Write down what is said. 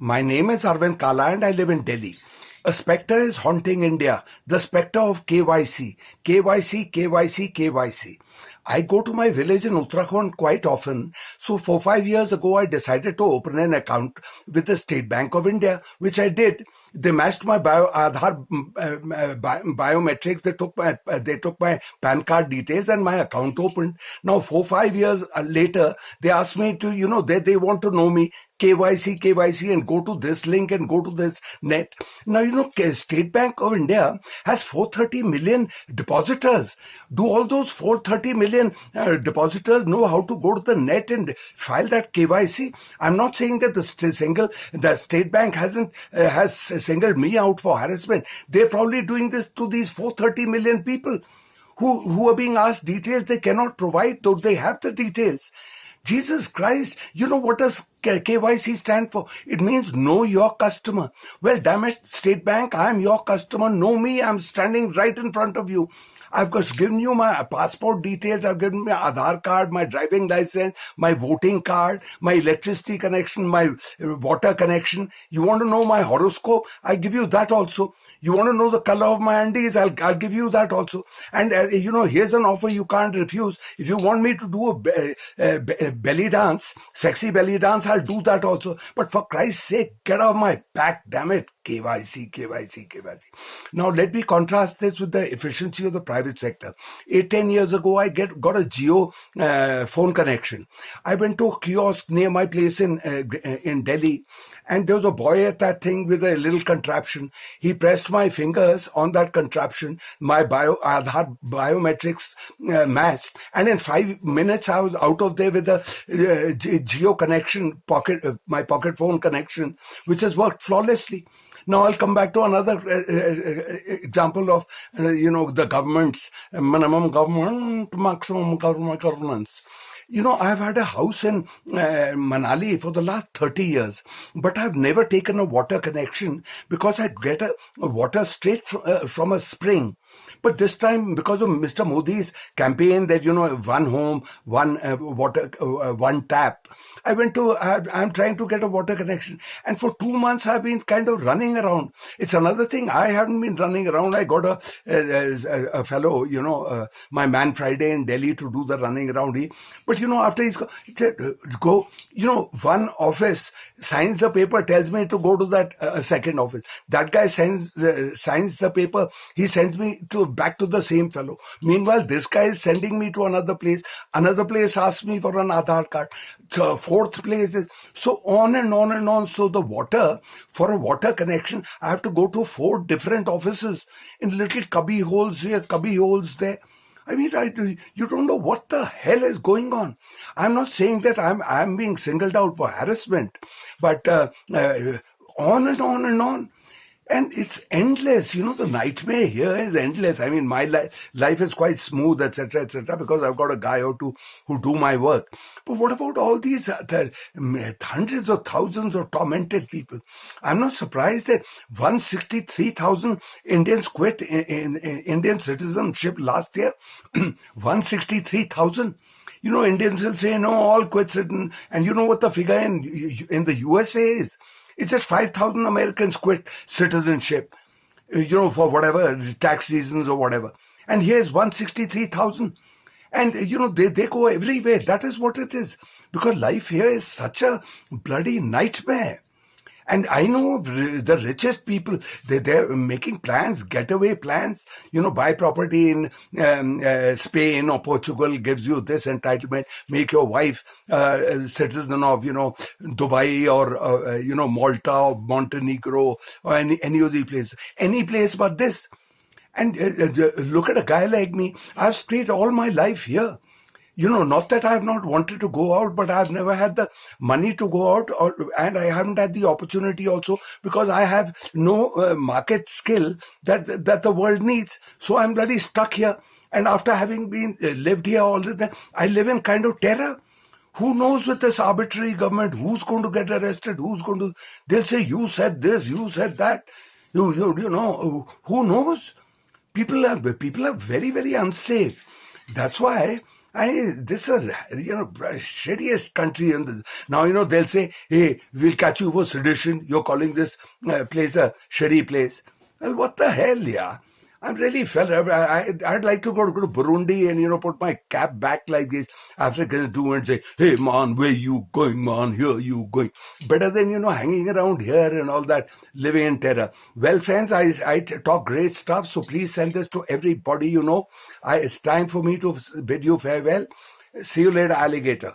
My name is Arvind Kala and I live in Delhi. A spectre is haunting India, the spectre of KYC. KYC, KYC, KYC. I go to my village in Uttarakhand quite often. So 4-5 years ago, I decided to open an account with the State Bank of India, which I did. They matched my biometrics. They took my PAN card details and my account opened. Now 4-5 years later, they asked me to, they want to know me. KYC, KYC, and go to this link and go to this net. Now, State Bank of India has 430 million depositors. Do all those 430 million depositors know how to go to the net and file that KYC? I'm not saying that the State Bank has singled me out for harassment. They're probably doing this to these 430 million people who are being asked details they cannot provide, though they have the details. Jesus Christ, what does KYC stand for? It means know your customer. Well, damn it, State Bank, I'm your customer. Know me, I'm standing right in front of you. I've just given you my passport details, I've given my Aadhaar card, my driving license, my voting card, my electricity connection, my water connection. You want to know my horoscope? I give you that also. You want to know the color of my undies? I'll give you that also. And, here's an offer you can't refuse. If you want me to do a belly dance, sexy belly dance, I'll do that also. But for Christ's sake, get off my back, damn it. KYC, KYC, KYC. Now, let me contrast this with the efficiency of the private sector. 8-10 years ago, I got a Jio phone connection. I went to a kiosk near my place in Delhi, and there was a boy at that thing with a little contraption. He pressed my fingers on that contraption. My Aadhaar biometrics matched, and in 5 minutes, I was out of there with a Jio connection, my pocket phone connection, which has worked flawlessly. Now I'll come back to another example of, the government's minimum government, maximum governance. I've had a house in Manali for the last 30 years, but I've never taken a water connection because I get a water straight from a spring. But this time, because of Mr. Modi's campaign that, one home, one water, one tap, I'm trying to get a water connection. And for 2 months, I've been kind of running around. It's another thing. I haven't been running around. I got a fellow, my man Friday in Delhi to do the running around. But, after he's go, one office signs the paper, tells me to go to that second office. That guy signs the paper. He sends me back to the same fellow. Meanwhile, this guy is sending me to another place. Another place asks me for an Aadhaar card. The fourth place is so on and on and on. So for a water connection, I have to go to 4 different offices in little cubby holes here, cubby holes there. I mean, you don't know what the hell is going on. I'm not saying that I'm being singled out for harassment, but on and on and on. And it's endless. The nightmare here is endless. I mean, my life is quite smooth, etc., because I've got a guy or two who do my work. But what about all these hundreds of thousands of tormented people? I'm not surprised that 163,000 Indians quit in Indian citizenship last year. 163,000. Indians will say, no, all quit. And you know what the figure in the USA is? It's just 5,000 Americans quit citizenship, for whatever, tax reasons or whatever. And here's 163,000. And, they go everywhere. That is what it is. Because life here is such a bloody nightmare. And I know the richest people, they're making plans, getaway plans, buy property in Spain or Portugal, gives you this entitlement, make your wife a citizen of, Dubai or, Malta or Montenegro or any of these places. Any place but this. And look at a guy like me. I've stayed all my life here. Not that I have not wanted to go out, but I've never had the money to go out, and I haven't had the opportunity also because I have no market skill that the world needs. So I'm bloody stuck here. And after having lived here all the time, I live in kind of terror. Who knows with this arbitrary government, who's going to get arrested, they'll say, you said this, you said that. Who knows? People are very, very unsafe. That's why This is shittiest country in this. Now they'll say, "Hey, we'll catch you for sedition. You're calling this place a shitty place." Well, what the hell, yeah? I'm really felt. I'd like to go to Burundi and put my cap back like these Africans do and say, "Hey man, where you going, man? Here you going?" Better than hanging around here and all that, living in terror. Well, friends, I talk great stuff, so please send this to everybody. It's time for me to bid you farewell. See you later, alligator.